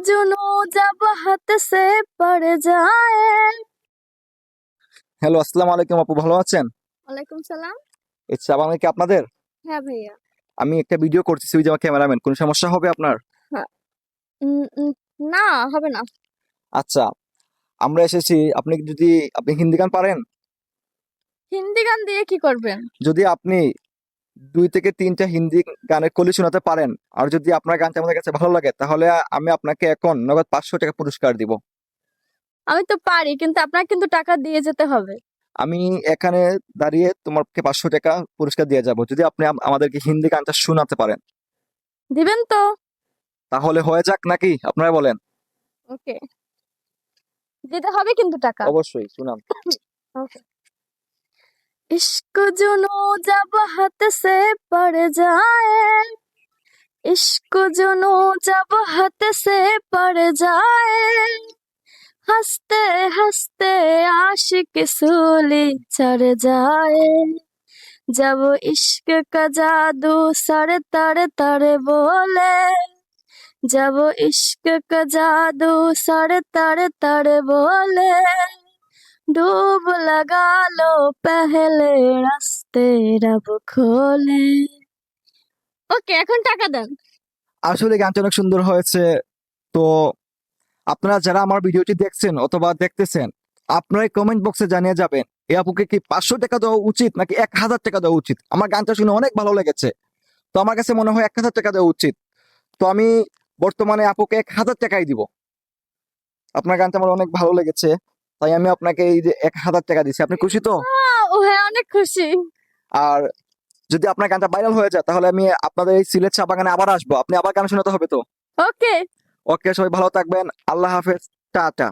जुनूं जब हाथ से पड़ जाए। হ্যালো, আসসালামু আলাইকুম আপু, ভালো আছেন? ওয়ালাইকুম সালাম। এই চা বাগান কি আপনাদের? হ্যাঁ ভাইয়া। আমি একটা ভিডিও করতেছি, ওই যে আমার ক্যামেরাম্যান, কোনো সমস্যা হবে আপনার? হ্যাঁ। উম, উম, না, হবে না। আচ্ছা, আমরা এসেছি, আপনি হিন্দি গান পারেন? হিন্দি গান দিয়ে কি করবেন? যদি আপনি 2 থেকে 3টা হিন্দি গানের কলি শোনাতে পারেন, আর যদি আপনার গানটা আমাদের কাছে ভালো লাগে, তাহলে আমি আপনাকে এখন নগদ 500 টাকা পুরস্কার দিব। আমি তো পারি, কিন্তু আপনার কিন্তু টাকা দিয়ে যেতে হবে। আমি এখানে দাঁড়িয়ে তোমাকে 500 টাকা পুরস্কার দিয়ে যাব যদি আপনি আমাদেরকে হিন্দি গানটা শোনাতে পারেন। দিবেন তো? তাহলে হয়ে যাক নাকি, আপনারা বলেন? ওকে, দিতে হবে কিন্তু টাকা। অবশ্যই শুনান। ওকে। इश्क जुनूं जब हाथ से पड़ जाए, इश्क जुनूं जब हाथ से पड़ जाए, हंसते हंसते आशिक सूली चढ़ जाए, जब इश्क का जादू सर तर तर बोले, जब इश्क का जादू सर तर तर बोले, डूब लगा लो पहले रास्ते रब खोले। ওকে, এখন টাকা দেন। আসলে গানটা অনেক সুন্দর হয়েছে। তো আপনারা যারা আমার ভিডিওটি দেখছেন অথবা দেখতেছেন, আপনারা কমেন্ট বক্সে জানিয়ে যাবেন এই আপুকে কি 500 টাকা দেওয়া উচিত নাকি 1000 টাকা দেওয়া উচিত। আমার গানটা শুনে অনেক ভালো লেগেছে, তো আমার কাছে মনে হয় 1000 টাকা দেওয়া উচিত। তো আমি বর্তমানে আপুকে 1000 টাকাই দিব। আপনার গানটা আমার অনেক ভালো লেগেছে, তাই আমি আপনাকে এই যে 1000 টাকা দিচ্ছি। আপনি খুশি তো? ও হ্যাঁ, অনেক খুশি। আর যদি আপনার গানটা ভাইরাল হয়ে যায়, তাহলে আমি আপনাদের এই সিলেট চা বাগানে আবার আসবো, আপনি আবার গান শোনাতে হবে তো। ওকে। ওকে, সবাই ভালো থাকবেন, আল্লাহ হাফেজ, টাটা।